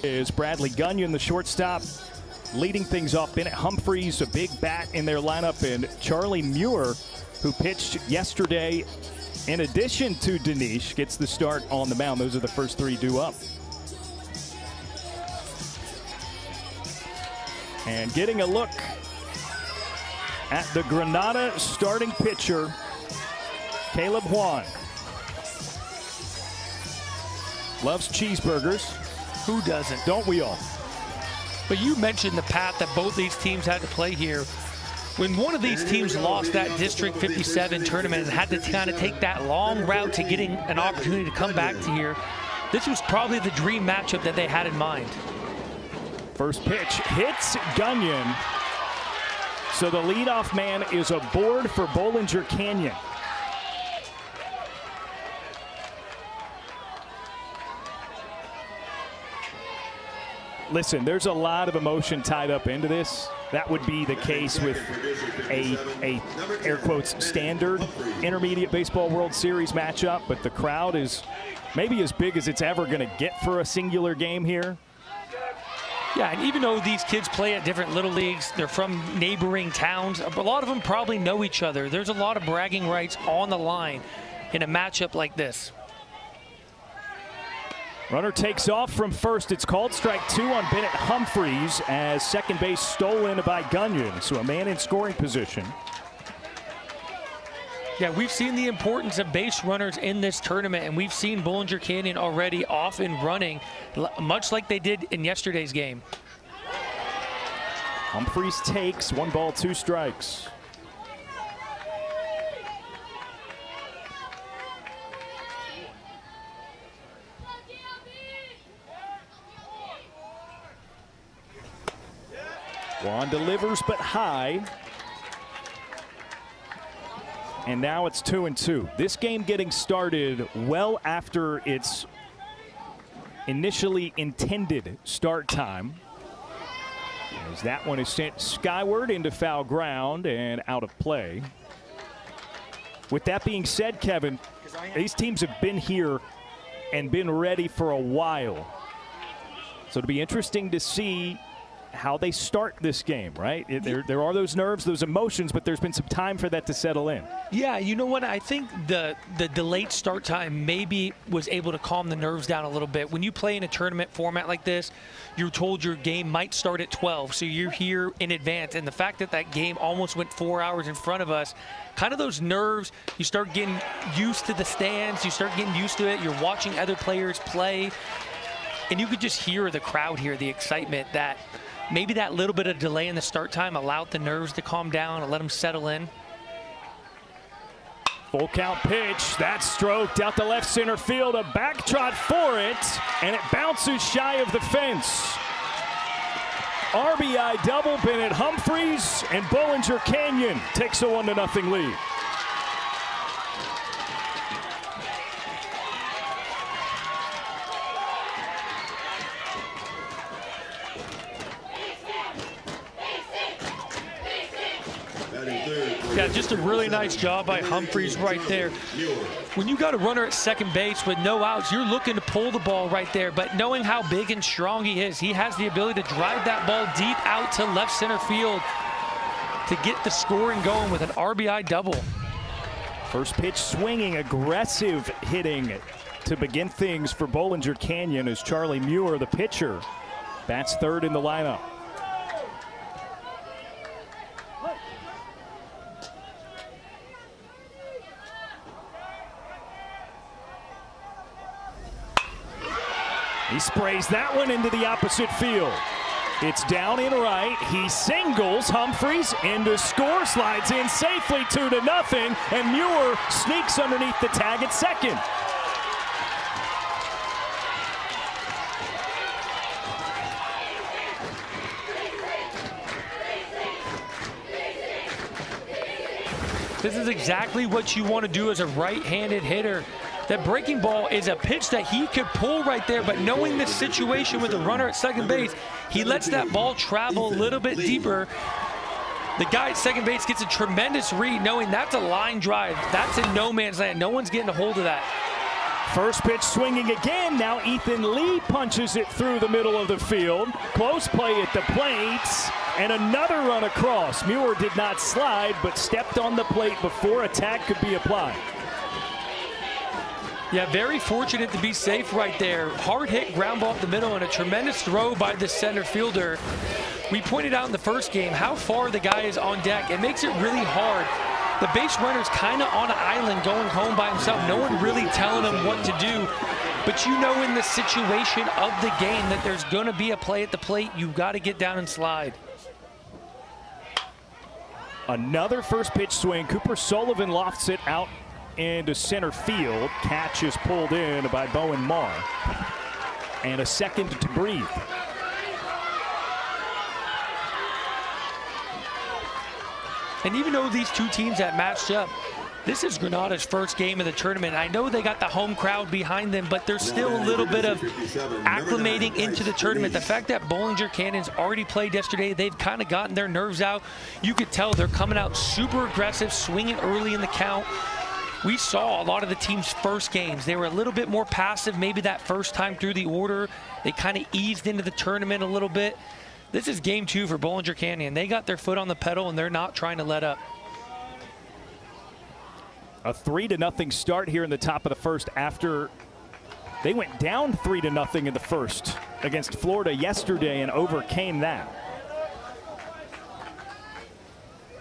Is Bradley Gunyon, the shortstop, leading things off. Bennett Humphreys, a big bat in their lineup, and Charlie Muir, who pitched yesterday, in addition to Dinesh, gets the start on the mound. Those are the first three due up. And getting a look at the Granada starting pitcher, Caleb Juan. Loves cheeseburgers. Who doesn't? Don't we all? But you mentioned the path that both these teams had to play here. When one of these teams lost that District 57 tournament and had to kind of take that long route to getting an opportunity to come back to here, this was probably the dream matchup that they had in mind. First pitch hits Gunyon. So the leadoff man is aboard for Bollinger Canyon. Listen, there's a lot of emotion tied up into this. That would be the case with a air quotes standard intermediate baseball World Series matchup, but the crowd is maybe as big as it's ever going to get for a singular game here. Yeah, and even though these kids play at different little leagues, they're from neighboring towns, a lot of them probably know each other. There's a lot of bragging rights on the line in a matchup like this. Runner takes off from first. It's called strike two on Bennett Humphreys as second base stolen by Gunyon. So a man in scoring position. Yeah, we've seen the importance of base runners in this tournament, and we've seen Bollinger Canyon already off and running, much like they did in yesterday's game. Humphreys takes 1 ball, 2 strikes. Juan delivers, but high. And now it's 2-2. This game getting started well after its initially intended start time, as that one is sent skyward into foul ground and out of play. With that being said, Kevin, these teams have been here and been ready for a while. So it'll be interesting to see how they start this game, right? There are those nerves, those emotions, but there's been some time for that to settle in. Yeah, you know what? I think the delayed start time maybe was able to calm the nerves down a little bit. When you play in a tournament format like this, you're told your game might start at 12, so you're here in advance. And the fact that that game almost went 4 hours in front of us, kind of those nerves, you start getting used to the stands, you start getting used to it, you're watching other players play, and you could just hear the crowd here, the excitement that maybe that little bit of delay in the start time allowed the nerves to calm down and let them settle in. Full count pitch. That's stroked out to left center field. A back trot for it, and it bounces shy of the fence. RBI double. Bennett Humphreys, and Bollinger Canyon takes a 1-0 lead. Yeah, just a really nice job by Humphreys right there. When you got a runner at second base with no outs, you're looking to pull the ball right there. But knowing how big and strong he is, he has the ability to drive that ball deep out to left center field to get the scoring going with an RBI double. First pitch swinging, aggressive hitting to begin things for Bollinger Canyon as Charlie Muir, the pitcher, bats third in the lineup. He sprays that one into the opposite field. It's down in right. He singles. Humphreys into score, slides in safely 2-0, and Muir sneaks underneath the tag at second. This is exactly what you want to do as a right-handed hitter. That breaking ball is a pitch that he could pull right there, but knowing the situation with the runner at second base, he lets that ball travel a little bit deeper. The guy at second base gets a tremendous read, knowing that's a line drive. That's in no man's land. No one's getting a hold of that. First pitch swinging again. Now Ethan Lee punches it through the middle of the field. Close play at the plate. And another run across. Muir did not slide, but stepped on the plate before a tag could be applied. Yeah, very fortunate to be safe right there. Hard hit ground ball up the middle and a tremendous throw by the center fielder. We pointed out in the first game how far the guy is on deck. It makes it really hard. The base runner's kind of on an island going home by himself. No one really telling him what to do. But you know in the situation of the game that there's going to be a play at the plate. You've got to get down and slide. Another first pitch swing. Cooper Sullivan lofts it out into center field. Catch is pulled in by Bowen Marr. And a second to breathe. And even though these two teams have matched up, this is Granada's first game of the tournament. I know they got the home crowd behind them, but there's still a little bit of acclimating into the tournament. The fact that Bollinger Cannons already played yesterday, they've kind of gotten their nerves out. You could tell they're coming out super aggressive, swinging early in the count. We saw a lot of the team's first games. They were a little bit more passive, maybe that first time through the order. They kind of eased into the tournament a little bit. This is game 2 for Bollinger Canyon. They got their foot on the pedal, and they're not trying to let up. A 3-0 start here in the top of the first after they went down 3-0 in the first against Florida yesterday and overcame that.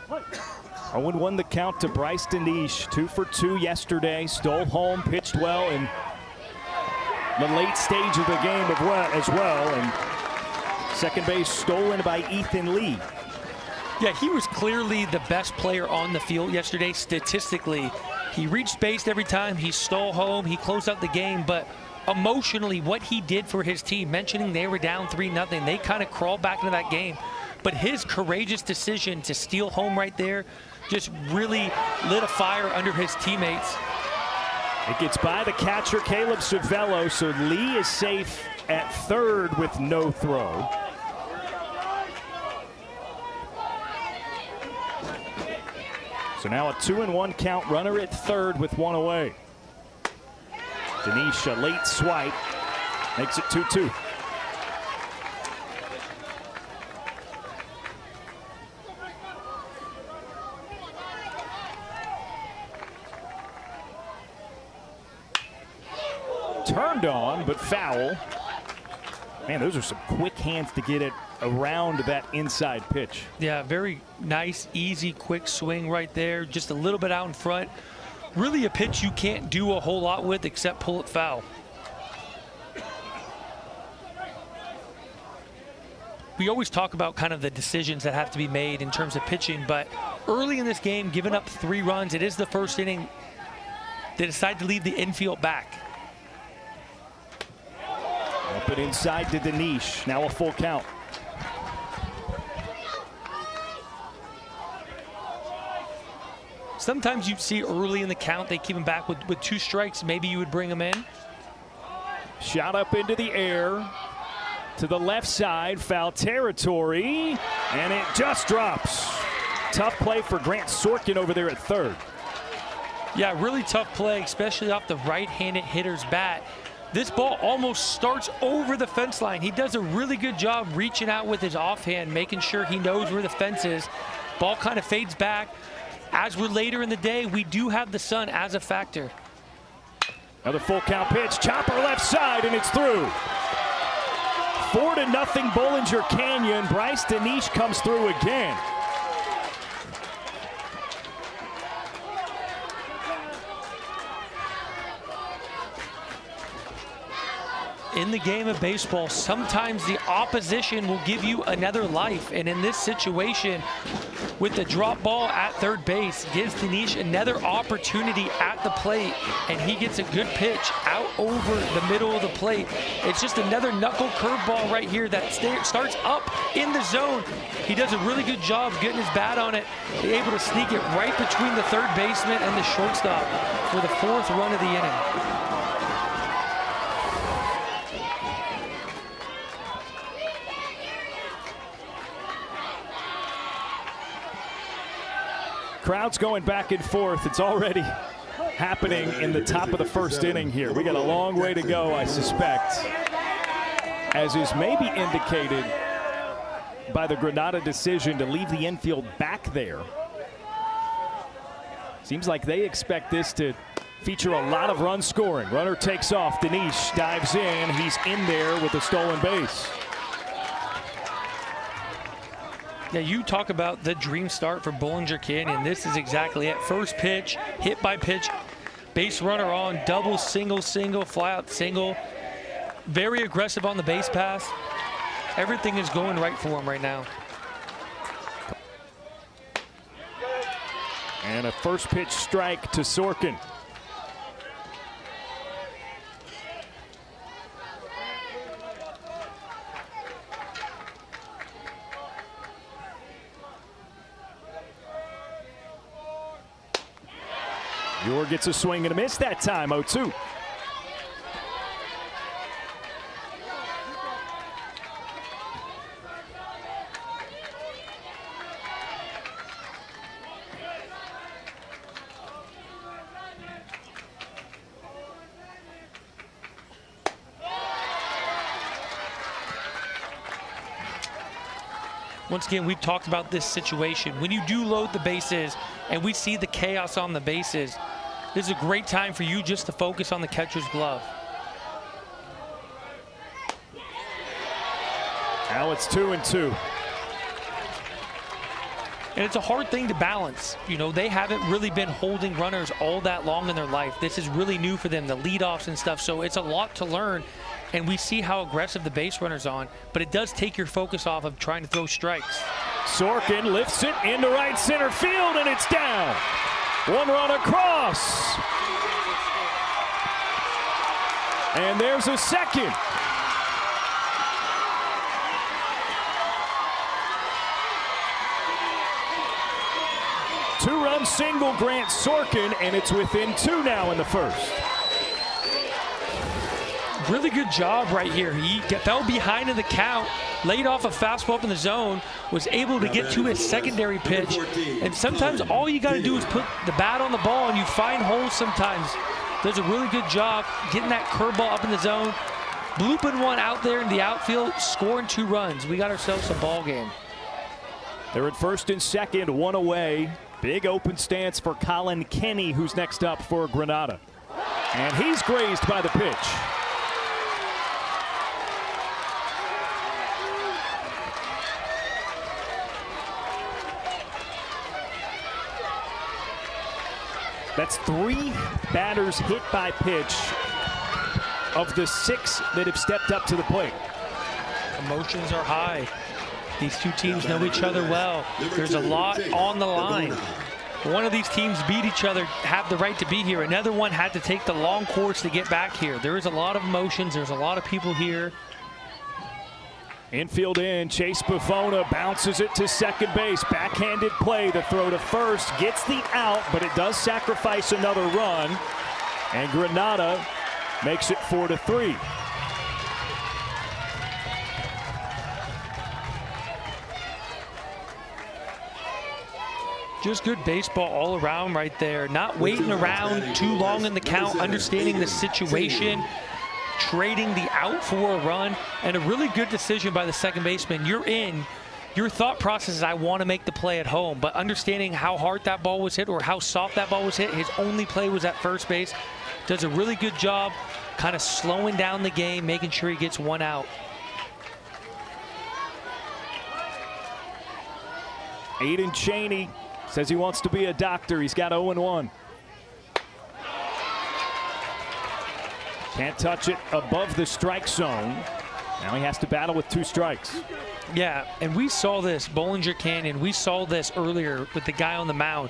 0-1 the count to Bryce Denish. 2 for 2 yesterday. Stole home, pitched well in the late stage of the game as well. And second base stolen by Ethan Lee. Yeah, he was clearly the best player on the field yesterday statistically. He reached base every time. He stole home. He closed out the game. But emotionally, what he did for his team, mentioning they were down 3-0, they kind of crawled back into that game. But his courageous decision to steal home right there just really lit a fire under his teammates. It gets by the catcher, Caleb Cervello, so Lee is safe at third with no throw. So now a 2-1 count, runner at third with 1 away. Denish, a late swipe, makes it 2-2. Turned on, but foul. Man, those are some quick hands to get it around that inside pitch. Yeah, very nice, easy, quick swing right there. Just a little bit out in front. Really a pitch you can't do a whole lot with except pull it foul. We always talk about kind of the decisions that have to be made in terms of pitching, but early in this game, giving up 3 runs, it is the first inning. They decide to leave the infield back. Up and inside to Denish. Now a full count. Sometimes you see early in the count, they keep him back with 2 strikes. Maybe you would bring him in. Shot up into the air to the left side, foul territory, and it just drops. Tough play for Grant Sorkin over there at third. Yeah, really tough play, especially off the right-handed hitter's bat. This ball almost starts over the fence line. He does a really good job reaching out with his offhand, making sure he knows where the fence is. Ball kind of fades back. As we're later in the day, we do have the sun as a factor. Another full count pitch, chopper left side, and it's through. 4-0 Bollinger Canyon. Bryce Denish comes through again. In the game of baseball, sometimes the opposition will give you another life. And in this situation, with the drop ball at third base, gives Denish another opportunity at the plate, and he gets a good pitch out over the middle of the plate. It's just another knuckle curveball right here that starts up in the zone. He does a really good job getting his bat on it, able to sneak it right between the third baseman and the shortstop for the 4th run of the inning. Crowd's going back and forth. It's already happening in the top of the first inning here. We got a long way to go, I suspect, as is maybe indicated by the Granada decision to leave the infield back there. Seems like they expect this to feature a lot of run scoring. Runner takes off. Dinesh dives in. He's in there with a stolen base. Yeah, you talk about the dream start for Bollinger Canyon. This is exactly it. First pitch, hit by pitch, base runner on, double, single, single, fly out single. Very aggressive on the base pass. Everything is going right for him right now. And a first pitch strike to Sorkin. Ure gets a swing and a miss that time, 0-2. Once again, we've talked about this situation. When you do load the bases and we see the chaos on the bases, this is a great time for you just to focus on the catcher's glove. Now it's 2-2. And it's a hard thing to balance. You know, they haven't really been holding runners all that long in their life. This is really new for them, the leadoffs and stuff. So it's a lot to learn. And we see how aggressive the base runner's on, but it does take your focus off of trying to throw strikes. Sorkin lifts it into right center field, and it's down. One run across. And there's a second. Two-run single grants Sorkin, and it's within 2 now in the first. Really good job right here. He fell behind in the count, laid off a fastball up in the zone, was able to get to his secondary pitch. And sometimes all you got to do is put the bat on the ball and you find holes sometimes. Does a really good job getting that curveball up in the zone, blooping one out there in the outfield, scoring 2 runs. We got ourselves a ball game. They're at first and second, 1 away. Big open stance for Colin Kenny, who's next up for Granada. And he's grazed by the pitch. That's 3 batters hit by pitch of the 6 that have stepped up to the plate. Emotions are high. These two teams know each other well. There's a lot on the line. One of these teams beat each other, have the right to be here. Another one had to take the long course to get back here. There is a lot of emotions. There's a lot of people here. Infield in, Chase Buffona bounces it to second base. Backhanded play, the throw to first, gets the out, but it does sacrifice another run. And Granada makes it 4-3. Just good baseball all around right there. Not waiting around too long in the count, understanding the situation, trading the out for a run, and a really good decision by the second baseman. You're in. Your thought process is, I want to make the play at home, but understanding how hard that ball was hit or how soft that ball was hit, his only play was at first base. Does a really good job kind of slowing down the game, making sure he gets 1 out. Aiden Cheney says he wants to be a doctor. He's got 0-1. Can't touch it above the strike zone. Now he has to battle with 2 strikes. Yeah, and we saw this, Bollinger Canyon. We saw this earlier with the guy on the mound.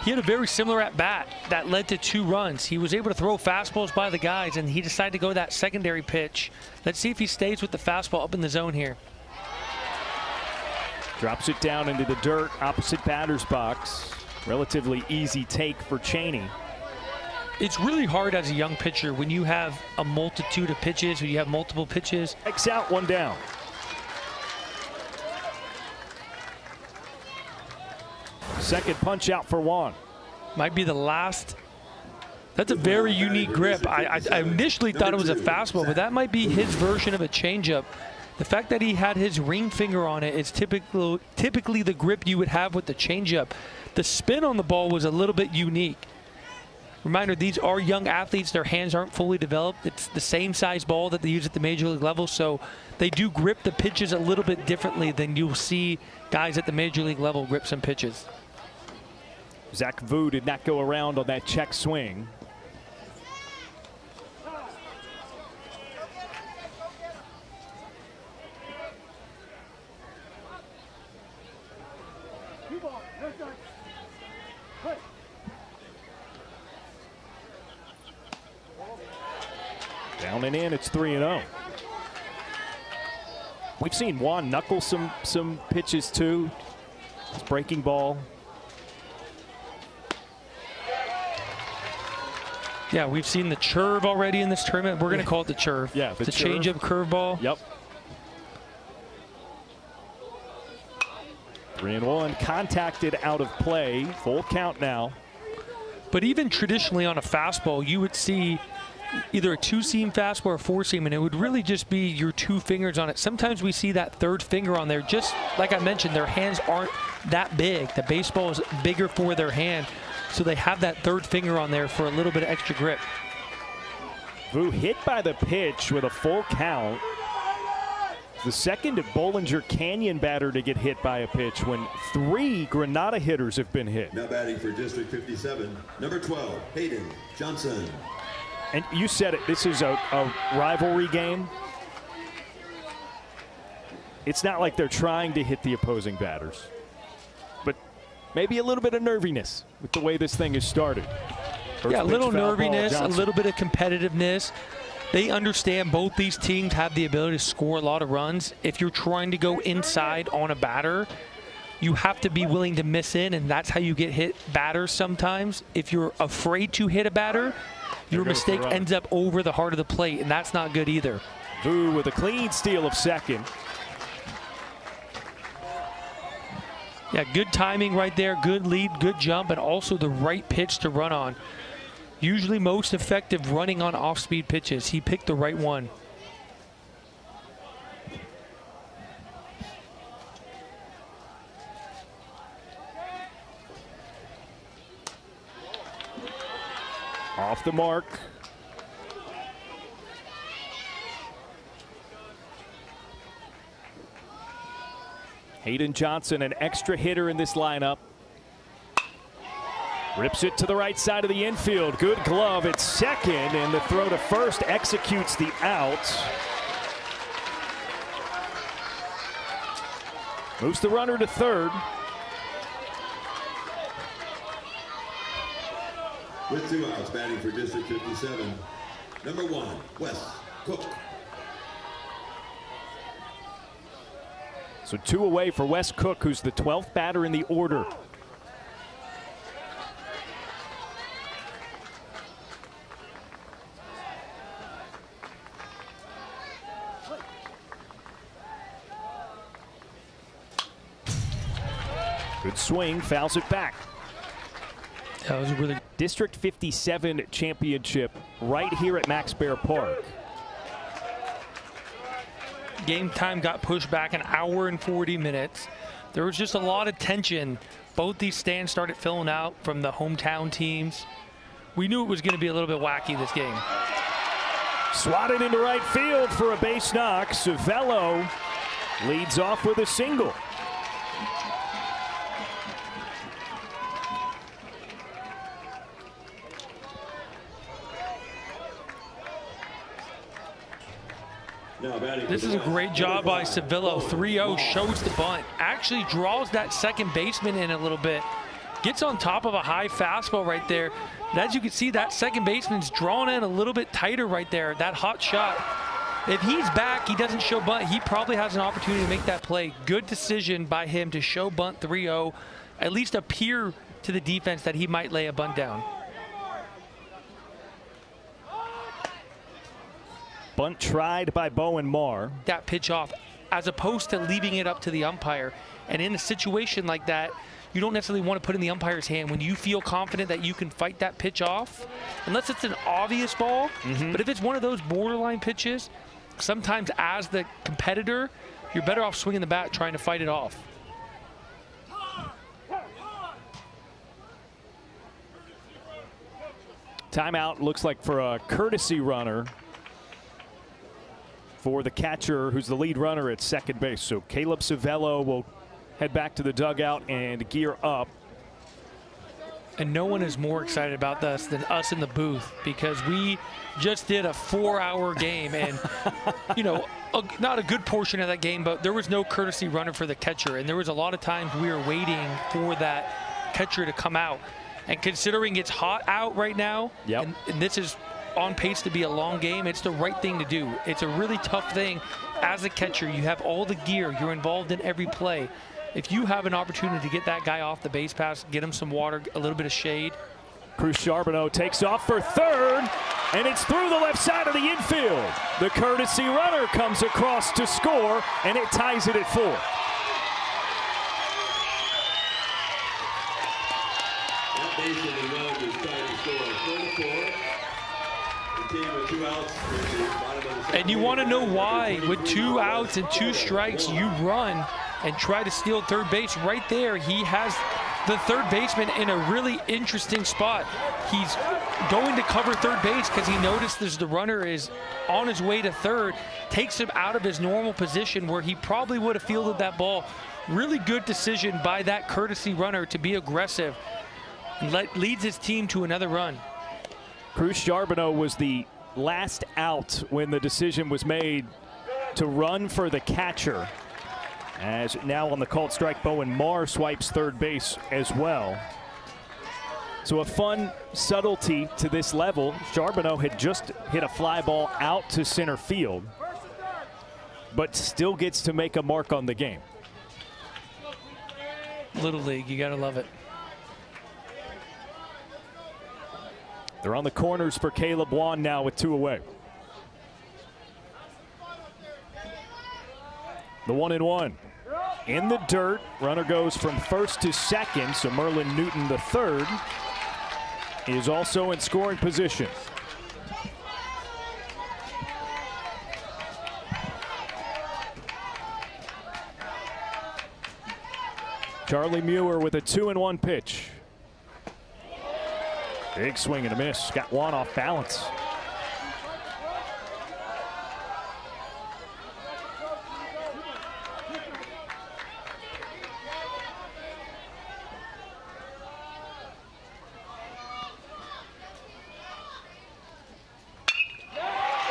He had a very similar at-bat that led to 2 runs. He was able to throw fastballs by the guys, and he decided to go that secondary pitch. Let's see if he stays with the fastball up in the zone here. Drops it down into the dirt, opposite batter's box. Relatively easy take for Cheney. It's really hard as a young pitcher when you have a multitude of pitches, when you have multiple pitches. X out, 1 down. Second punch out for Juan. Might be the last That's a very unique grip. I initially thought it was a fastball, but that might be his version of a changeup. The fact that he had his ring finger on it is typically the grip you would have with the changeup. The spin on the ball was a little bit unique. Reminder, these are young athletes. Their hands aren't fully developed. It's the same size ball that they use at the major league level, so they do grip the pitches a little bit differently than you'll see guys at the major league level grip some pitches. Zach Vu did not go around on that check swing. Down and in, it's 3-0. We've seen Juan knuckle some pitches too. It's breaking ball. Yeah, we've seen the churve already in this tournament. We're going to call it the churve. Yeah, the changeup curveball. Yep. 3-1, contacted out of play. Full count now. But even traditionally on a fastball, you would see either a two-seam fastball or a four-seam, and it would really just be your two fingers on it. Sometimes we see that third finger on there. Just like I mentioned, their hands aren't that big. The baseball is bigger for their hand, so they have that third finger on there for a little bit of extra grip. Vu hit by the pitch with a full count. The second Bollinger Canyon batter to get hit by a pitch when 3 Granada hitters have been hit. Now batting for District 57, number 12, Hayden Johnson. And you said it, this is a rivalry game. It's not like they're trying to hit the opposing batters, but maybe a little bit of nerviness with the way this thing is started. Yeah, a little nerviness, a little bit of competitiveness. They understand both these teams have the ability to score a lot of runs. If you're trying to go inside on a batter, you have to be willing to miss in, and that's how you get hit batters sometimes. If you're afraid to hit a batter, your mistake ends up over the heart of the plate, and that's not good either. Vu with a clean steal of second. Yeah, good timing right there, good lead, good jump, and also the right pitch to run on. Usually most effective running on off-speed pitches. He picked the right one. Off the mark. Hayden Johnson, an extra hitter in this lineup. Rips it to the right side of the infield. Good glove at second, and the throw to first executes the out. Moves the runner to third. With 2 outs, batting for District 57, number 1, Wes Cook. So 2 away for Wes Cook, who's the 12th batter in the order. Good swing, fouls it back. That was really District 57 championship right here at Max Bear Park. game time got pushed back an hour and 40 minutes. There was just a lot of tension. Both these stands started filling out from the hometown teams. We knew it was going to be a little bit wacky this game. Swatted into right field for a base knock. Savello leads off with a single. This is a great job by Savello. 3-0, shows the bunt. Actually draws that second baseman in a little bit. Gets on top of a high fastball right there. But as you can see, that second baseman's drawn in a little bit tighter right there. That hot shot. If he's back, he doesn't show bunt. He probably has an opportunity to make that play. Good decision by him to show bunt 3-0. At least appear to the defense that he might lay a bunt down. Bunt tried by Bowen Marr. That pitch off, as opposed to leaving it up to the umpire. And in a situation like that, you don't necessarily want to put in the umpire's hand when you feel confident that you can fight that pitch off, unless it's an obvious ball. But if it's one of those borderline pitches, sometimes as the competitor, you're better off swinging the bat trying to fight it off. Timeout looks like for a courtesy runner for the catcher, who's the lead runner at second base. So Caleb Savello will head back to the dugout and gear up. And no one is more excited about this than us in the booth, because we just did a 4-hour game, and you know, not a good portion of that game, but there was no courtesy runner for the catcher, and there was a lot of times we were waiting for that catcher to come out. And considering it's hot out right now, and this is on pace to be a long game, it's the right thing to do. It's a really tough thing as a catcher. You have all the gear, you're involved in every play. If you have an opportunity to get that guy off the base pass, get him some water, a little bit of shade. Cruz Charbonneau takes off for third, and it's through the left side of the infield. The courtesy runner comes across to score, and it ties it at 4. That base of the run is trying to score 4-4. With 2 outs in the bottom of the second. And you want to know why, with 2 outs and 2 strikes, you run and try to steal third base. Right there, he has the third baseman in a really interesting spot. He's going to cover third base because he notices the runner is on his way to third, takes him out of his normal position where he probably would have fielded that ball. Really good decision by that courtesy runner to be aggressive and leads his team to another run. Cruz Charbonneau was the last out when the decision was made to run for the catcher. As now on the called strike, Bowen Marr swipes third base as well. So a fun subtlety to this level. Charbonneau had just hit a fly ball out to center field, but still gets to make a mark on the game. Little League, you gotta love it. They're on the corners for Caleb Wan now with 2 away. The 1-1. In the dirt, runner goes from first to second, so Merlin Newton, the third, is also in scoring position. Charlie Muir with a 2-1 pitch. Big swing and a miss. Got one off balance.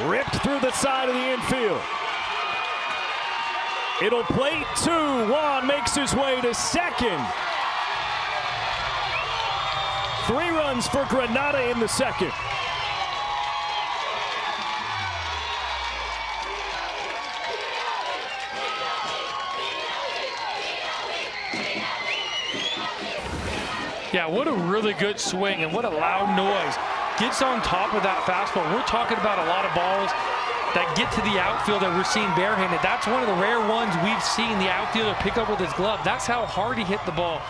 Ripped through the side of the infield. It'll plate 2. Juan makes his way to second. 3 runs for Granada in the second. Yeah, what a really good swing and what a loud noise. Gets on top of that fastball. We're talking about a lot of balls that get to the outfield that we're seeing barehanded. That's one of the rare ones we've seen the outfielder pick up with his glove. That's how hard he hit the ball.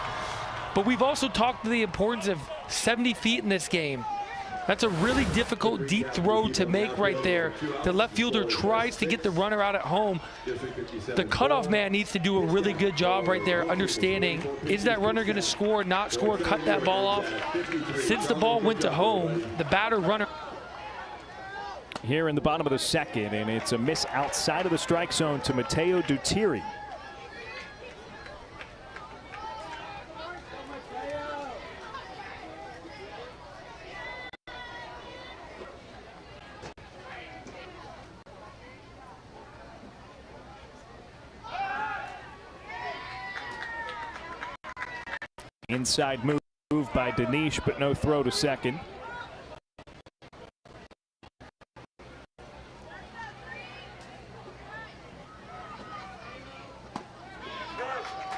But we've also talked to the importance of 70 feet in this game. That's a really difficult deep throw to make right there. The left fielder tries to get the runner out at home. The cutoff man needs to do a really good job right there, understanding, is that runner going to score, not score, cut that ball off? Since the ball went to home, the batter runner. Here in the bottom of the second, and it's a miss outside of the strike zone to Mateo Dutiri. Inside move by Danish, but no throw to second.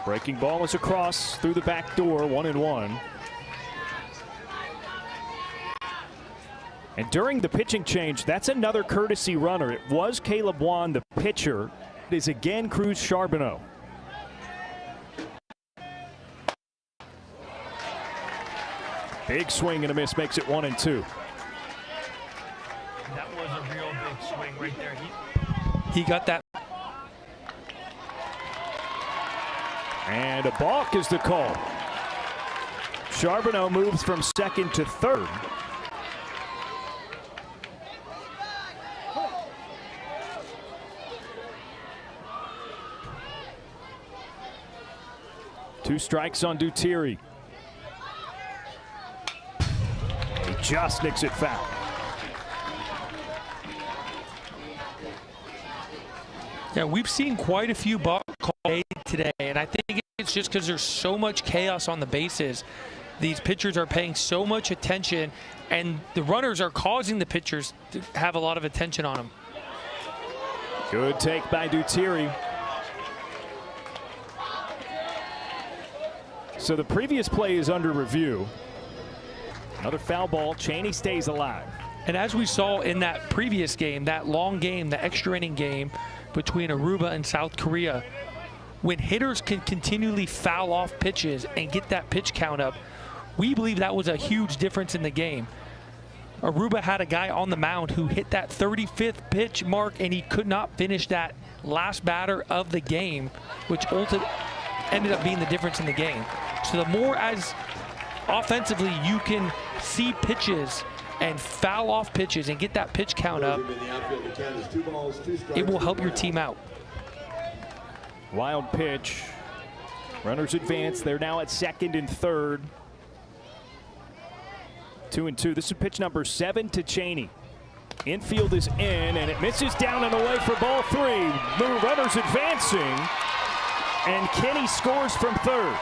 Breaking ball is across through the back door, 1-1. And during the pitching change, that's another courtesy runner. It was Caleb Wan, the pitcher. It is again Cruz Charbonneau. Big swing and a miss makes it 1-2. That was a real big swing right there. He got that. And a balk is the call. Charbonneau moves from second to third. Two strikes on Dutiri. He just nicks it foul. Yeah, we've seen quite a few balks called today, and I think it's just because there's so much chaos on the bases. These pitchers are paying so much attention, and the runners are causing the pitchers to have a lot of attention on them. Good take by Dutiri. So the previous play is under review. Another foul ball. Cheney stays alive. And as we saw in that previous game, that long game, the extra inning game between Aruba and South Korea, when hitters can continually foul off pitches and get that pitch count up, we believe that was a huge difference in the game. Aruba had a guy on the mound who hit that 35th pitch mark, and he could not finish that last batter of the game, which ultimately ended up being the difference in the game. So the more as offensively you can see pitches and foul off pitches and get that pitch count up, it will help your team out. Wild pitch. Runners advance. They're now at second and third. 2-2. This is pitch number 7 to Cheney. Infield is in, and it misses down and away for ball 3. The runners advancing, and Kenny scores from third.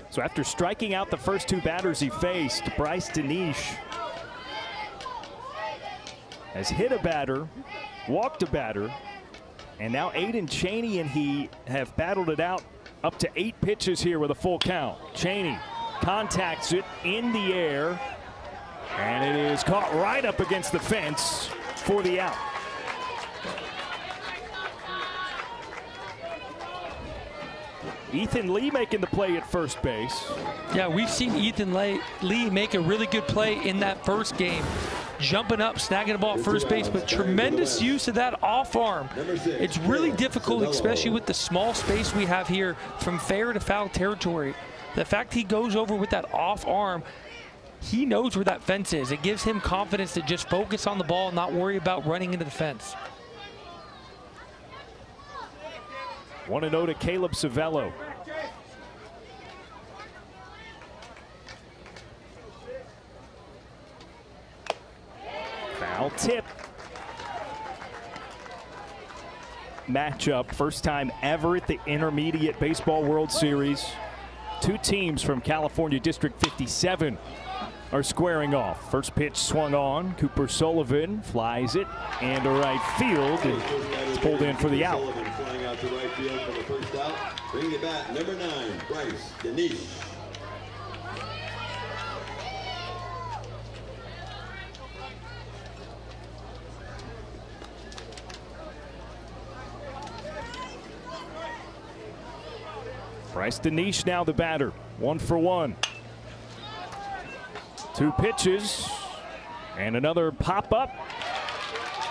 So after striking out the first 2 batters he faced, Bryce Danish has hit a batter, walked a batter, and now Aiden Cheney and he have battled it out up to 8 pitches here with a full count. Cheney contacts it in the air, and it is caught right up against the fence for the out. Ethan Lee making the play at first base. Yeah, we've seen Ethan Lee make a really good play in that first game, jumping up, snagging the ball at first base, but tremendous use of that off arm. It's really difficult, especially with the small space we have here from fair to foul territory. The fact he goes over with that off arm, he knows where that fence is. It gives him confidence to just focus on the ball and not worry about running into the fence. 1-0 to Caleb Savello. Foul tip. Matchup, first time ever at the Intermediate Baseball World Series. 2 teams from California District 57 are squaring off. First pitch swung on. Cooper Sullivan flies it into right field. It's pulled in for the out. Flying out to right field for the first out. Bringing it back, number 9, Bryce Danish. Bryce Danish now the batter. 1 for 1. 2 pitches and another pop up.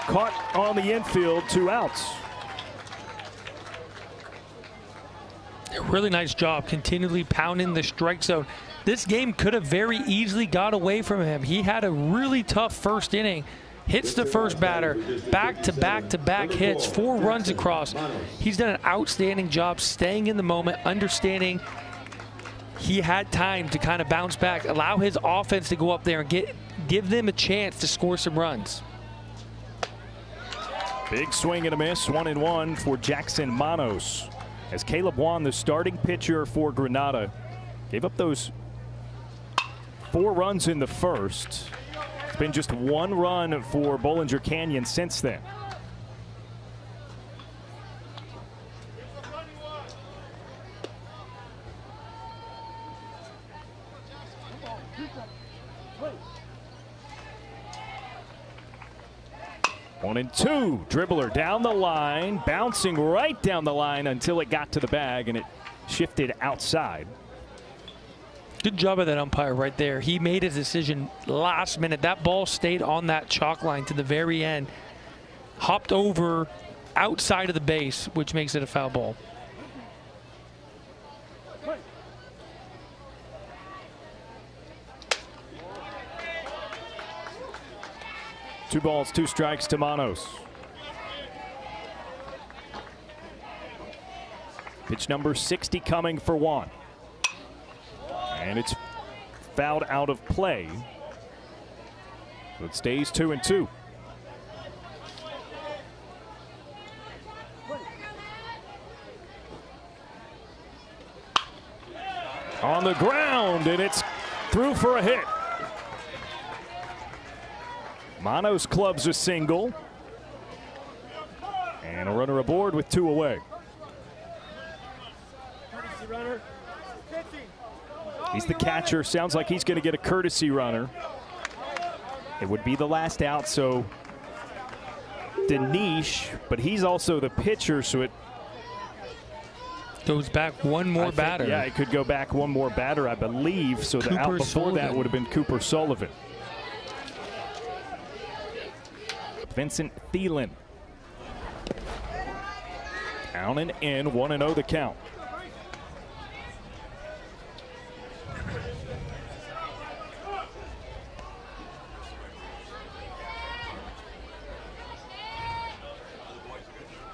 Caught on the infield, 2 outs. A really nice job continually pounding the strike zone. This game could have very easily got away from him. He had a really tough first inning. Hits the first batter, back-to-back-to-back hits, 4 runs across. He's done an outstanding job staying in the moment, understanding he had time to kind of bounce back, allow his offense to go up there and give them a chance to score some runs. Big swing and a miss, 1-1 for Jackson Manos. As Caleb Juan, the starting pitcher for Granada, gave up those 4 runs in the first. It's been just 1 run for Bollinger Canyon since then. 1-2. Dribbler down the line, bouncing right down the line until it got to the bag and it shifted outside. Good job of that umpire right there. He made his decision last minute. That ball stayed on that chalk line to the very end. Hopped over outside of the base, which makes it a foul ball. Two balls, two strikes to Manos. Pitch number 60 coming for one. And it's fouled out of play. So it stays 2-2. On the ground, and it's through for a hit. Manos clubs a single. And a runner aboard with two away. He's the catcher. Sounds like he's going to get a courtesy runner. It would be the last out, so Dinesh, but he's also the pitcher, so it goes back one more batter. Yeah, it could go back one more batter, I believe. So the out before that would have been Cooper Sullivan. Vincent Thielen. Down and in, 1-0 the count.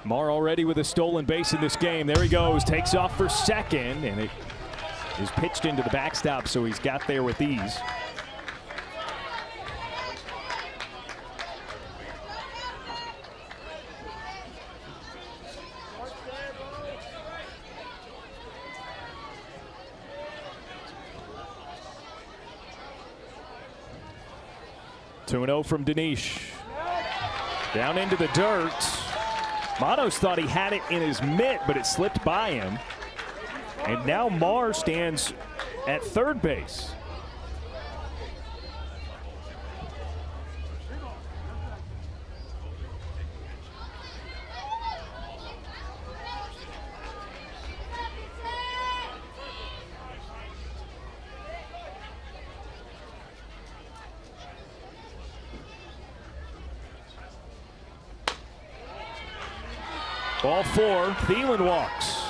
Marr already with a stolen base in this game. There he goes, takes off for second, and it is pitched into the backstop, so he's got there with ease. Two 2-0 from Dinesh. Down into the dirt. Manos thought he had it in his mitt, but it slipped by him. And now Marr stands at third base. Ball four, Thielen walks.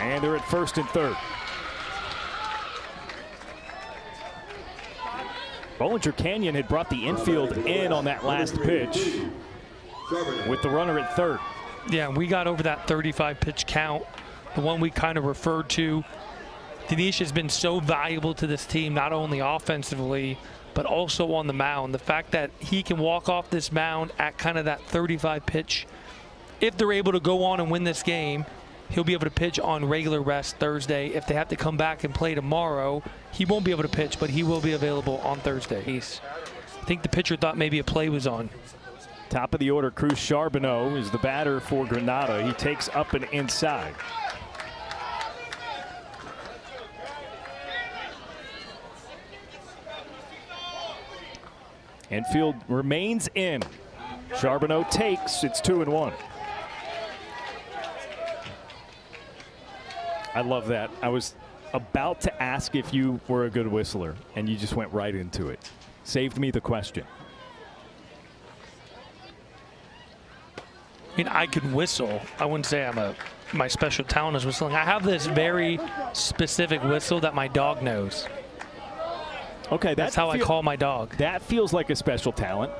And they're at first and third. Bollinger Canyon had brought the infield in on that last pitch with the runner at third. Yeah, we got over that 35 pitch count, the one we kind of referred to. Dinesh has been so valuable to this team, not only offensively, but also on the mound. The fact that he can walk off this mound at kind of that 35 pitch, if they're able to go on and win this game, he'll be able to pitch on regular rest Thursday. If they have to come back and play tomorrow, he won't be able to pitch, but he will be available on Thursday. I think the pitcher thought maybe a play was on. Top of the order, Cruz Charbonneau is the batter for Granada. He takes up and inside. Infield remains in. Charbonneau takes. It's 2-1. I love that. I was about to ask if you were a good whistler, and you just went right into it. Saved me the question. I mean, I can whistle. I wouldn't say my special talent is whistling. I have this very specific whistle that my dog knows. Okay, that's how I call my dog. That feels like a special talent.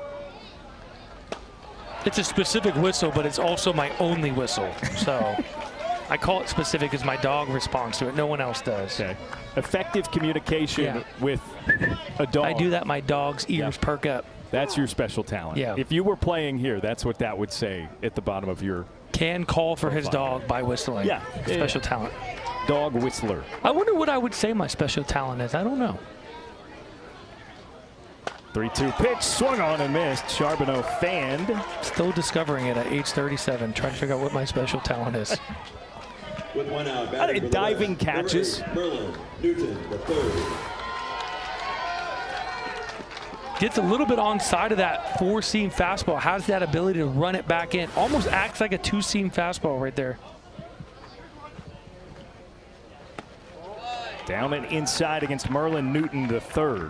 It's a specific whistle, but it's also my only whistle. So I call it specific because my dog responds to it. No one else does. Okay. Effective communication with a dog. I do that. My dog's ears perk up. That's your special talent. Yeah. If you were playing here, that's what that would say at the bottom of your. Can call for his dog by whistling. Yeah. Special talent. Dog whistler. I wonder what I would say my special talent is. I don't know. 3-2 pitch, swung on and missed. Charbonneau fanned. Still discovering it at age 37, trying to figure out what my special talent is. With one out, diving catches. Merlin Newton, the third. Gets a little bit onside of that 4-seam fastball. Has that ability to run it back in. Almost acts like a 2-seam fastball right there. Down and inside against Merlin Newton III.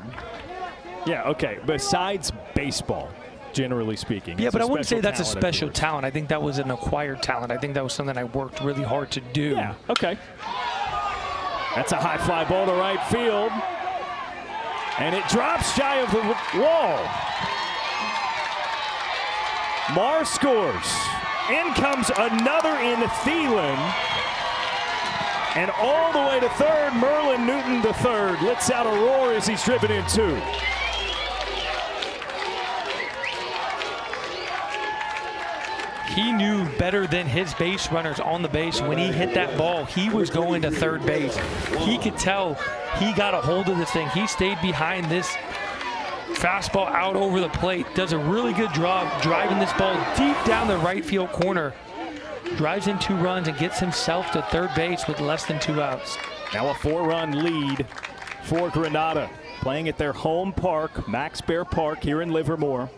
Yeah, okay. Besides baseball, generally speaking. Yeah, but I wouldn't say that's a talent, special talent. I think that was an acquired talent. I think that was something I worked really hard to do. Yeah, okay. That's a high fly ball to right field. And it drops shy of the wall. Marr scores. In comes another in Thielen. And all the way to third, Merlin Newton III lets out a roar as he's driven in 2. He knew better than his base runners on the base. When he hit that ball, he was going to third base. He could tell he got a hold of this thing. He stayed behind this fastball out over the plate. Does a really good job driving this ball deep down the right field corner. Drives in 2 runs and gets himself to third base with less than 2 outs. Now a 4-run lead for Granada, playing at their home park, Max Bear Park here in Livermore.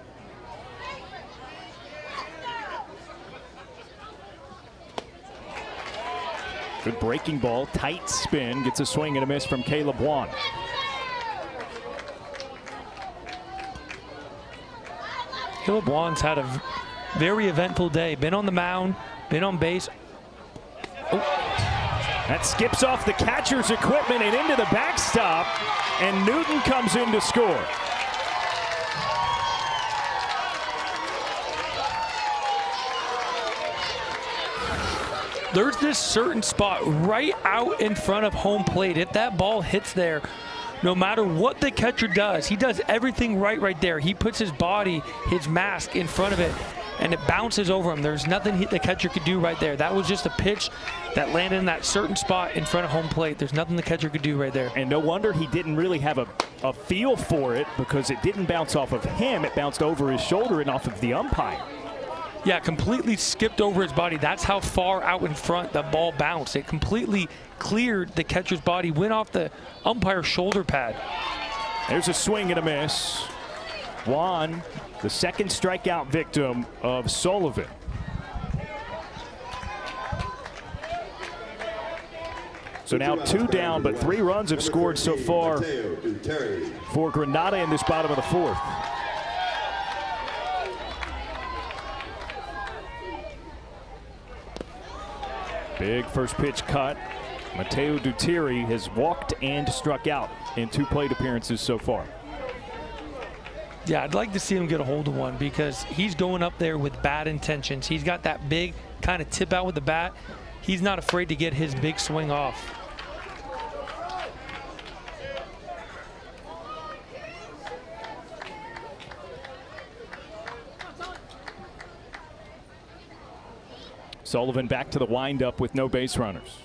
Good breaking ball, tight spin, gets a swing and a miss from Caleb Wan. Caleb Wan's had a very eventful day. Been on the mound, been on base. Oh. That skips off the catcher's equipment and into the backstop, and Newton comes in to score. There's this certain spot right out in front of home plate. If that ball hits there, no matter what the catcher does, he does everything right there. He puts his body, his mask in front of it, and it bounces over him. There's nothing the catcher could do right there. That was just a pitch that landed in that certain spot in front of home plate. There's nothing the catcher could do right there. And no wonder he didn't really have a feel for it, because it didn't bounce off of him. It bounced over his shoulder and off of the umpire. Yeah, completely skipped over his body. That's how far out in front the ball bounced. It completely cleared the catcher's body, went off the umpire's shoulder pad. There's a swing and a miss. Juan, the second strikeout victim of Sullivan. So now 2 down, but 3 runs have scored so far for Granada in this bottom of the 4th. Big first pitch cut. Mateo Dutiri has walked and struck out in 2 plate appearances so far. Yeah, I'd like to see him get a hold of one, because he's going up there with bad intentions. He's got that big kind of tip out with the bat. He's not afraid to get his big swing off. Sullivan back to the windup with no base runners.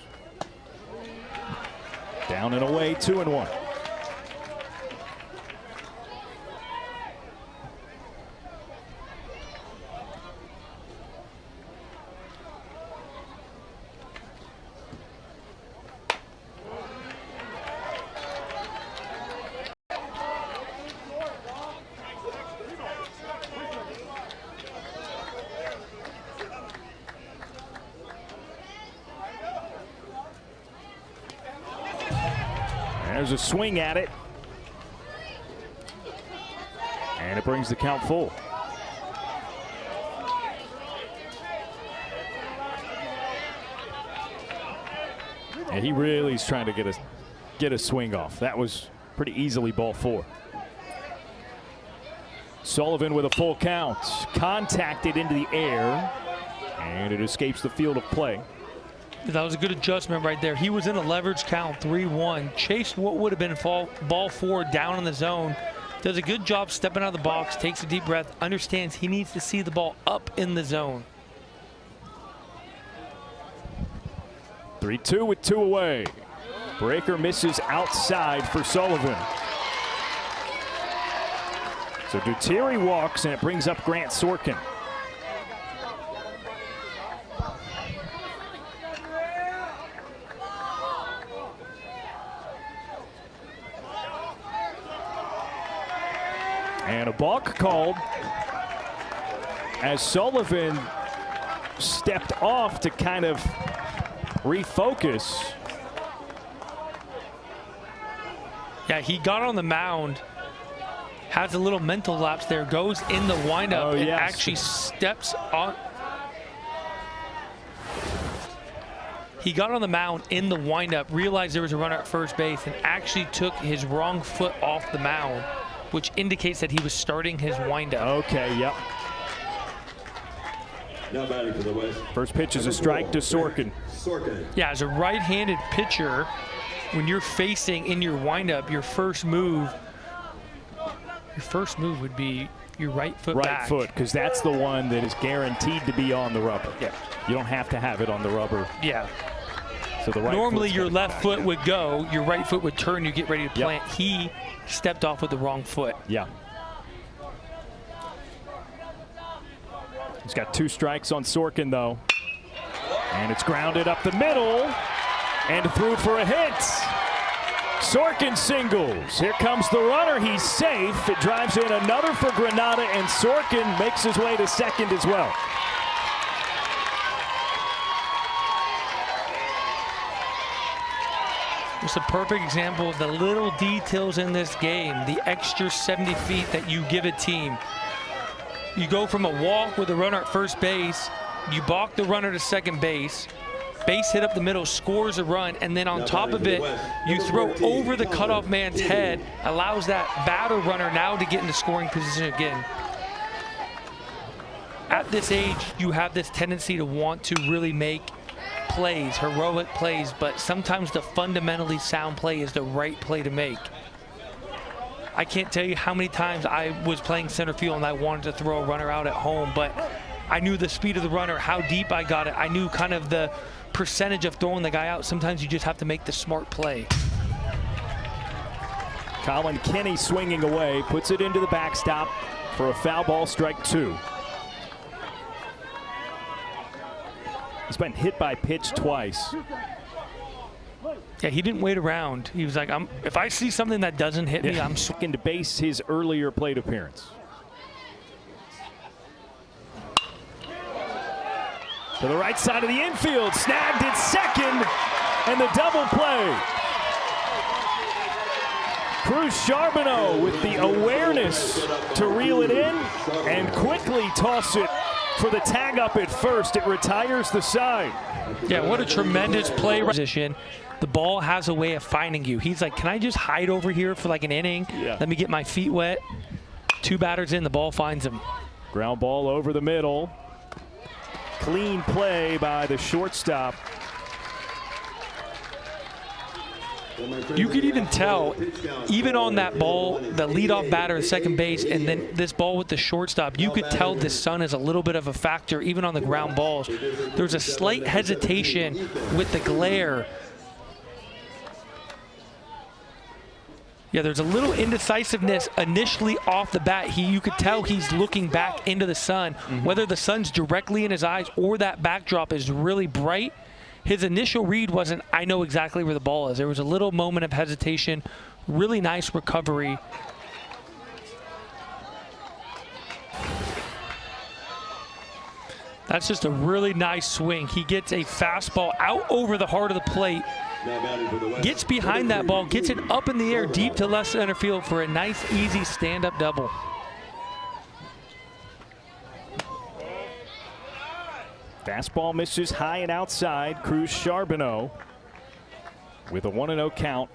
Down and away, 2-1. There's a swing at it. And it brings the count full. And he really is trying to get a swing off. That was pretty easily ball 4. Sullivan with a full count. Contacted into the air. And it escapes the field of play. That was a good adjustment right there. He was in a leverage count, 3-1. Chased what would have been ball 4 down in the zone. Does a good job stepping out of the box, takes a deep breath, understands he needs to see the ball up in the zone. 3-2 with 2 away. Breaker misses outside for Sullivan. So Dutiri walks, and it brings up Grant Sorkin. And a balk called as Sullivan stepped off to kind of refocus. Yeah, he got on the mound, has a little mental lapse there, goes in the windup and actually steps on. He got on the mound in the windup, realized there was a runner at first base, and actually took his wrong foot off the mound, which indicates that he was starting his windup. Okay, yep. Now batting for the West. First pitch is a strike to Sorkin. Yeah, as a right-handed pitcher, when you're facing in your windup, your first move would be your right foot back. Right foot, because that's the one that is guaranteed to be on the rubber. Yeah. You don't have to have it on the rubber. Yeah. So the right normally your left foot would go, your right foot would turn, you get ready to plant. Yep. He stepped off with the wrong foot. Yeah. He's got 2 strikes on Sorkin, though. And it's grounded up the middle and through for a hit. Sorkin singles. Here comes the runner. He's safe. It drives in another for Granada, and Sorkin makes his way to second as well. It's a perfect example of the little details in this game, the extra 70 feet that you give a team. You go from a walk with a runner at first base, you balk the runner to second base hit up the middle, scores a run, and then on top of it, you throw over the cutoff man's head, allows that batter runner now to get into scoring position again. At this age, you have this tendency to want to really make plays, heroic plays, but sometimes the fundamentally sound play is the right play to make. I can't tell you how many times I was playing center field and I wanted to throw a runner out at home, but I knew the speed of the runner, how deep I got it. I knew kind of the percentage of throwing the guy out. Sometimes you just have to make the smart play. Colin Kenny swinging away, puts it into the backstop for a foul ball, strike 2. He's been hit by pitch twice. Yeah, he didn't wait around. He was like, if I see something that doesn't hit me, I'm swinging to base his earlier plate appearance. To the right side of the infield, snagged at second, and the double play. Cruz Charbonneau with the awareness to reel it in and quickly toss it for the tag up at first. It retires the side. Yeah, what a tremendous play position. The ball has a way of finding you. He's like, can I just hide over here for like an inning? Yeah. Let me get my feet wet. 2 batters in, the ball finds him. Ground ball over the middle. Clean play by the shortstop. You could even tell, even on that ball, the leadoff batter at second base, and then this ball with the shortstop, you could tell the sun is a little bit of a factor, even on the ground balls. There's a slight hesitation with the glare. Yeah, there's a little indecisiveness initially off the bat. You could tell he's looking back into the sun. Whether the sun's directly in his eyes or that backdrop is really bright, his initial read wasn't, I know exactly where the ball is. There was a little moment of hesitation, really nice recovery. That's just a really nice swing. He gets a fastball out over the heart of the plate, gets behind that ball, gets it up in the air deep to left center field for a nice, easy stand-up double. Fastball misses high and outside. Cruz Charbonneau with a 1-0 count.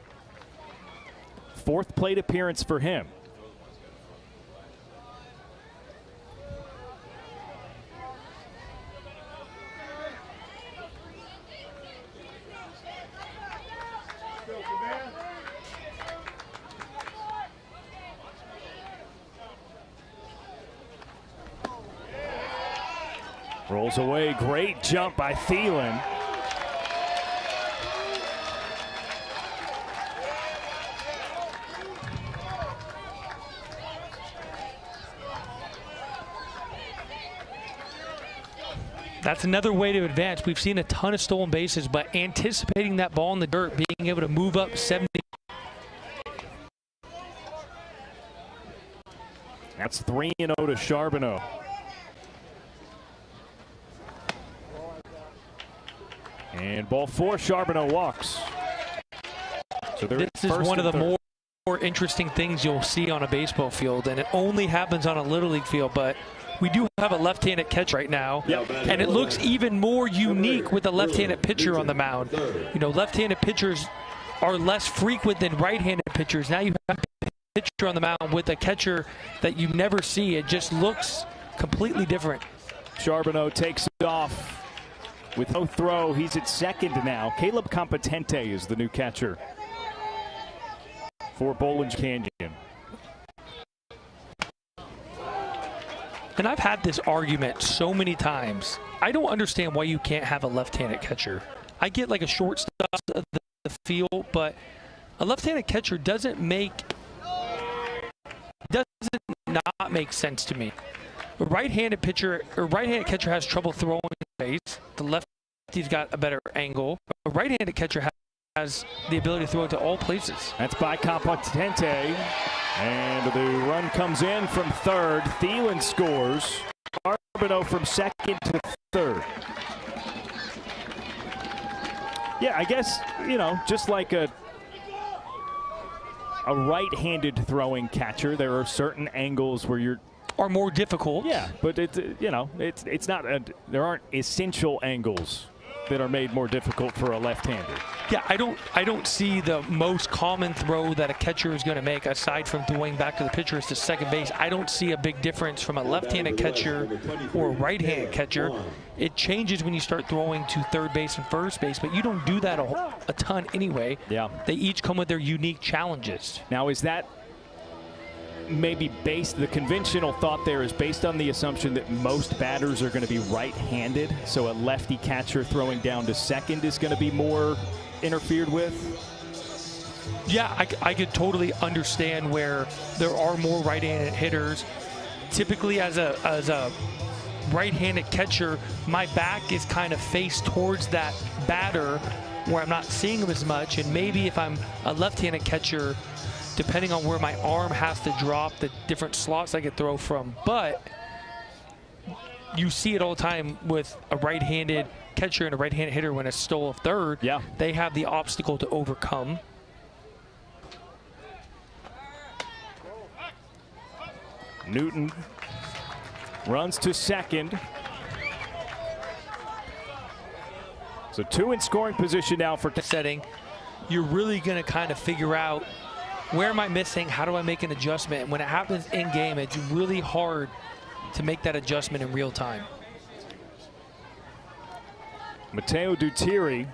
4th plate appearance for him. Rolls away, great jump by Thielen. That's another way to advance. We've seen a ton of stolen bases, but anticipating that ball in the dirt, being able to move up 70. That's 3-0 to Charbonneau. And ball 4, Charbonneau walks. So this is one of the more interesting things you'll see on a baseball field, and it only happens on a Little League field, but we do have a left-handed catch right now, and it looks even more unique with a left-handed pitcher on the mound. You know, left-handed pitchers are less frequent than right-handed pitchers. Now you have a pitcher on the mound with a catcher that you never see. It just looks completely different. Charbonneau takes it off with no throw. He's at second now. Caleb Competente is the new catcher for Bowling Canyon. And I've had this argument so many times. I don't understand why you can't have a left-handed catcher. I get like a shortstop of the field, but a left-handed catcher doesn't not make sense to me. A right-handed pitcher or right-handed catcher has trouble throwing base. The lefty's got a better angle. A right-handed catcher has the ability to throw it to all places. That's by Competente. And the run comes in from third. Thielen scores. Charbonneau from second to third. Yeah, I guess, you know, just like a right-handed throwing catcher, there are certain angles where are more difficult. Yeah, but it's not there aren't essential angles that are made more difficult for a left-hander. Yeah, I don't see the most common throw that a catcher is going to make, aside from throwing back to the pitcher, is to second base. I don't see a big difference from a left-handed catcher or a right-handed catcher. It changes when you start throwing to third base and first base, but you don't do that a ton anyway. Yeah. They each come with their unique challenges. Now, is that maybe the conventional thought there is based on the assumption that most batters are going to be right-handed, so a lefty catcher throwing down to second is going to be more interfered with? Yeah, I could totally understand where there are more right-handed hitters. Typically, as a right-handed catcher, my back is kind of faced towards that batter where I'm not seeing him as much, and maybe if I'm a left-handed catcher, depending on where my arm has to drop, the different slots I could throw from. But you see it all the time with a right-handed catcher and a right-handed hitter when it's stole a third. Yeah. They have the obstacle to overcome. Newton runs to second. So 2 in scoring position now for setting. You're really going to kind of figure out, where am I missing? How do I make an adjustment? And when it happens in game, it's really hard to make that adjustment in real time. Mateo Dutiri,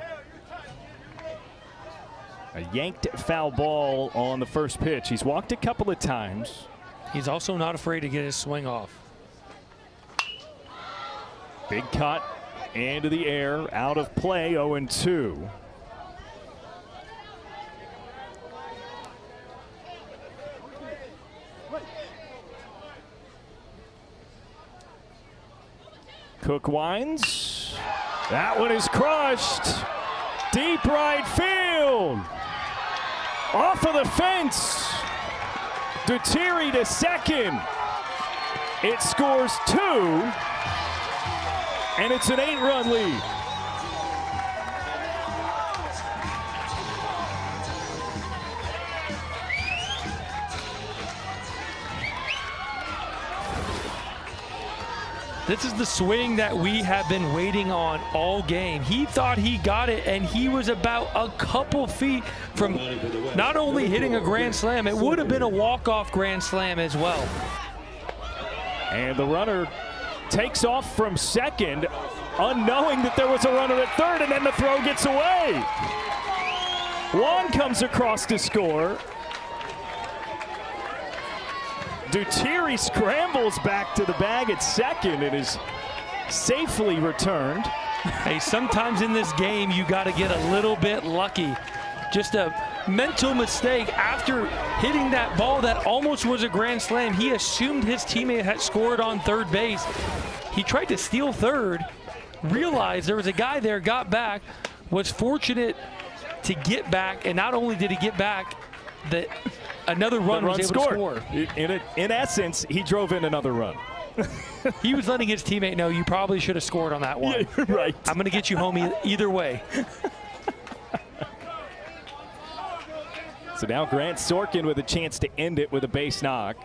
a yanked foul ball on the first pitch. He's walked a couple of times. He's also not afraid to get his swing off. Big cut into the air, out of play, 0-2. Cook winds. That one is crushed. Deep right field. Off of the fence. Dutiri to second. It scores 2. And it's an 8-run lead. This is the swing that we have been waiting on all game. He thought he got it, and he was about a couple feet from not only hitting a grand slam, it would have been a walk-off grand slam as well. And the runner takes off from second, unknowing that there was a runner at third, and then the throw gets away. Juan comes across to score. Dutiri scrambles back to the bag at second and is safely returned. Hey, sometimes in this game you got to get a little bit lucky. Just a mental mistake after hitting that ball that almost was a grand slam. He assumed his teammate had scored on third base. He tried to steal third, realized there was a guy there, got back, was fortunate to get back, and not only did he get back, another run was able to score. In essence, he drove in another run. He was letting his teammate know, you probably should have scored on that one. Yeah, right. I'm going to get you home either way. So now Grant Sorkin with a chance to end it with a base knock.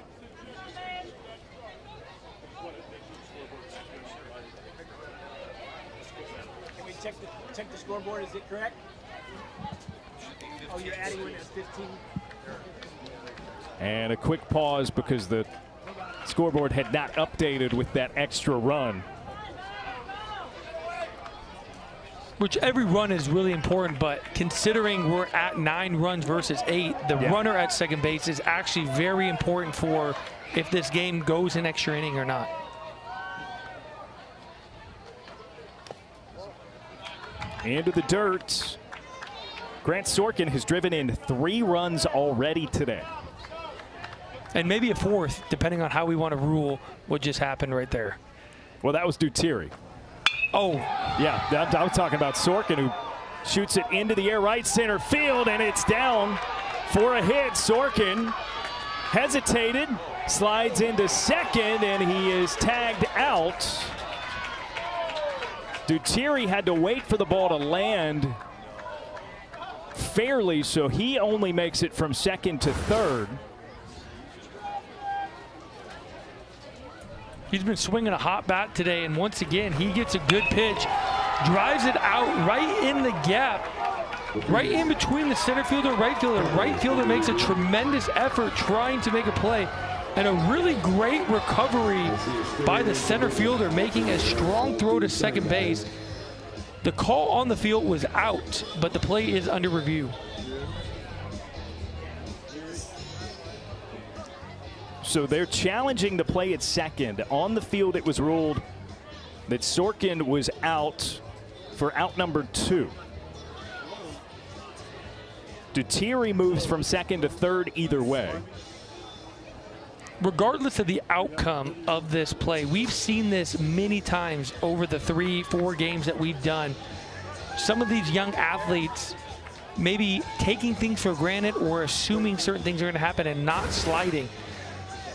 Can we check the scoreboard? Is it correct? Oh, you're adding when it's 15. And a quick pause because the scoreboard had not updated with that extra run. Which every run is really important, but considering we're at 9 runs versus 8, the runner at second base is actually very important for if this game goes an extra inning or not. Into the dirt. Grant Sorkin has driven in 3 runs already today. And maybe a 4th, depending on how we want to rule what just happened right there. Well, that was Dutiri. Oh. Yeah, I was talking about Sorkin, who shoots it into the air right center field, and it's down for a hit. Sorkin hesitated, slides into second, and he is tagged out. Dutiri had to wait for the ball to land fairly, so he only makes it from second to third. He's been swinging a hot bat today, and once again, he gets a good pitch, drives it out right in the gap, right in between the center fielder and right fielder. Right fielder makes a tremendous effort trying to make a play, and a really great recovery by the center fielder, making a strong throw to second base. The call on the field was out, but the play is under review. So they're challenging the play at second. On the field, it was ruled that Sorkin was out for out number 2. Dutiri moves from second to third either way. Regardless of the outcome of this play, we've seen this many times over the 3-4 games that we've done. Some of these young athletes maybe taking things for granted or assuming certain things are going to happen and not sliding.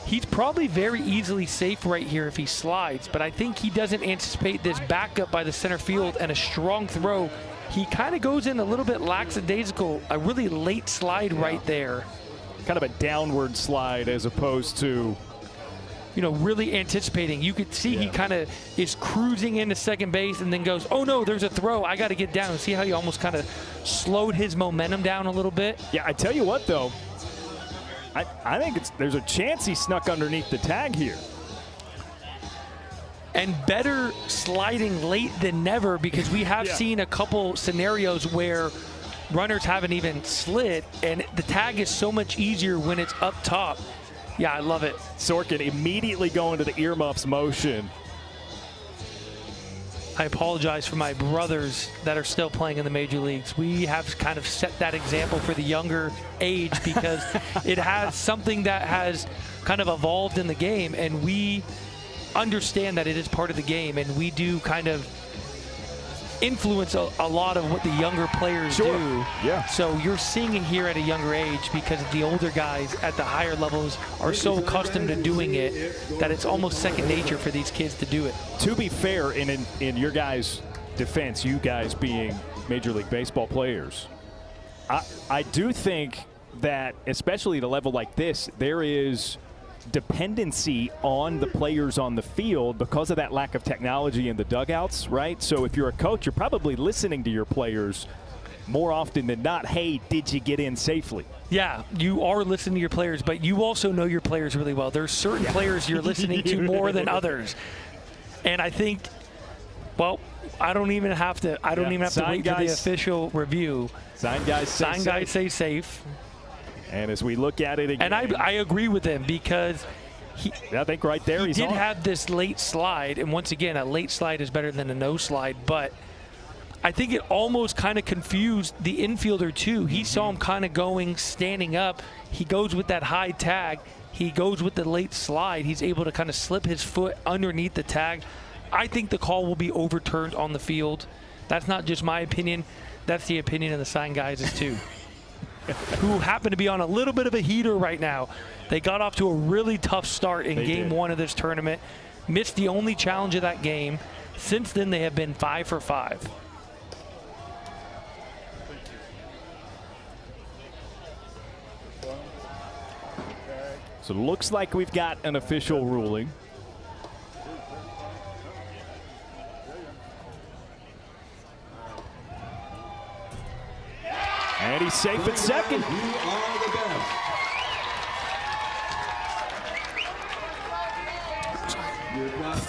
He's probably very easily safe right here if he slides, but I think he doesn't anticipate this backup by the center field and a strong throw. He kind of goes in a little bit lackadaisical, a really late slide right there. Kind of a downward slide as opposed to, you know, really anticipating. You could see he kind of is cruising into second base and then goes, oh no, there's a throw, I got to get down. See how he almost kind of slowed his momentum down a little bit? Yeah, I tell you what though, I think there's a chance he snuck underneath the tag here. And better sliding late than never, because we have seen a couple scenarios where runners haven't even slid, and the tag is so much easier when it's up top. Yeah, I love it. Sorkin immediately going to the earmuffs motion. I apologize for my brothers that are still playing in the major leagues. We have kind of set that example for the younger age because it has something that has kind of evolved in the game, and we understand that it is part of the game, and we do kind of influence a lot of what the younger players do. Yeah. So you're seeing it here at a younger age because the older guys at the higher levels are so accustomed to doing it that it's almost second nature for these kids to do it. To be fair, in your guys' defense, you guys being Major League Baseball players, I do think that, especially at a level like this, there is dependency on the players on the field because of that lack of technology in the dugouts, right? So if you're a coach, you're probably listening to your players more often than not. Hey, did you get in safely? Yeah, you are listening to your players, but you also know your players really well. There's certain players you're listening to more than others. And I think, well, I don't even have to wait for the official review. Sign guys say safe. And as we look at it again. And I agree with him because I think right there he did have this late slide. And once again, a late slide is better than a no slide. But I think it almost kind of confused the infielder too. He saw him kind of standing up. He goes with that high tag. He goes with the late slide. He's able to kind of slip his foot underneath the tag. I think the call will be overturned on the field. That's not just my opinion. That's the opinion of the sign guys too. who happen to be on a little bit of a heater right now. They got off to a really tough start in game 1 of this tournament. Missed the only challenge of that game. Since then, they have been 5 for 5. So it looks like we've got an official ruling. And he's safe at second. You are the best.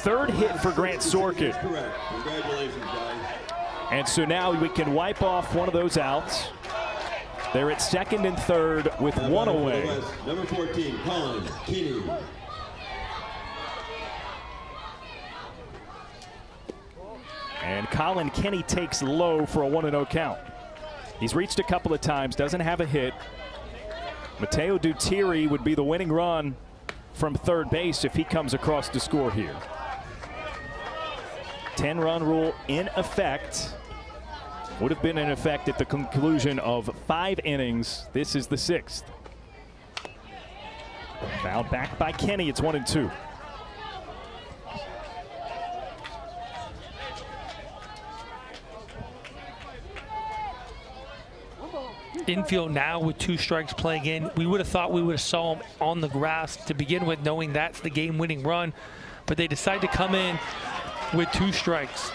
Third hit for Grant Sorkin. Correct. Congratulations, guys. And so now we can wipe off one of those outs. They're at second and third with one away. Number 14, Colin Keeney. And Colin Kenny takes low for a 1-0 count. He's reached a couple of times, doesn't have a hit. Mateo Dutiri would be the winning run from third base if he comes across to score here. 10-run rule in effect. Would have been in effect at the conclusion of 5 innings. This is the 6th. Fouled back by Kenny. It's 1-2. Infield now with 2 strikes playing in. We would have thought we would have saw him on the grass to begin with, knowing that's the game-winning run. But they decide to come in with 2 strikes.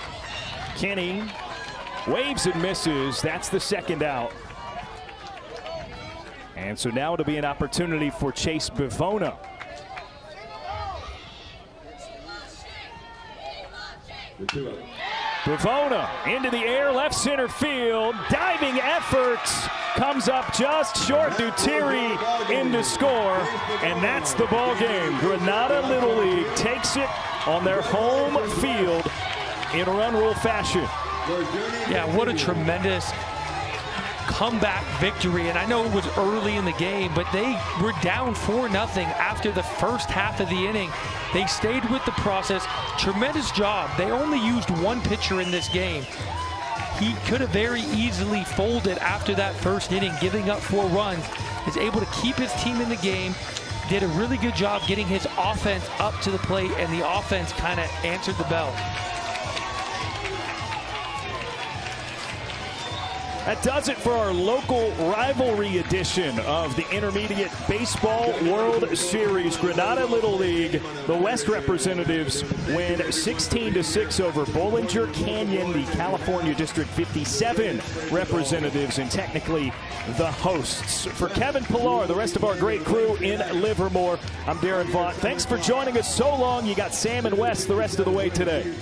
Kenny waves and misses. That's the second out. And so now it'll be an opportunity for Chase Bivona. Bivona into the air, left center field. Diving effort comes up just short. Dutiri in to score. And that's the ball game. Granada Little League takes it on their home field in run rule fashion. Yeah, what a tremendous comeback victory. And I know it was early in the game, but they were down 4-0 after the first half of the inning. They stayed with the process. Tremendous job. They only used 1 pitcher in this game. He could have very easily folded after that first inning, giving up 4 runs. Is able to keep his team in the game. Did a really good job getting his offense up to the plate, and the offense kind of answered the bell. That does it for our local rivalry edition of the Intermediate Baseball World Series. Granada Little League, the West representatives win 16-6 over Bollinger Canyon, the California District 57 representatives, and technically the hosts. For Kevin Pillar, the rest of our great crew in Livermore, I'm Darren Vaught. Thanks for joining us so long. You got Sam and Wes the rest of the way today.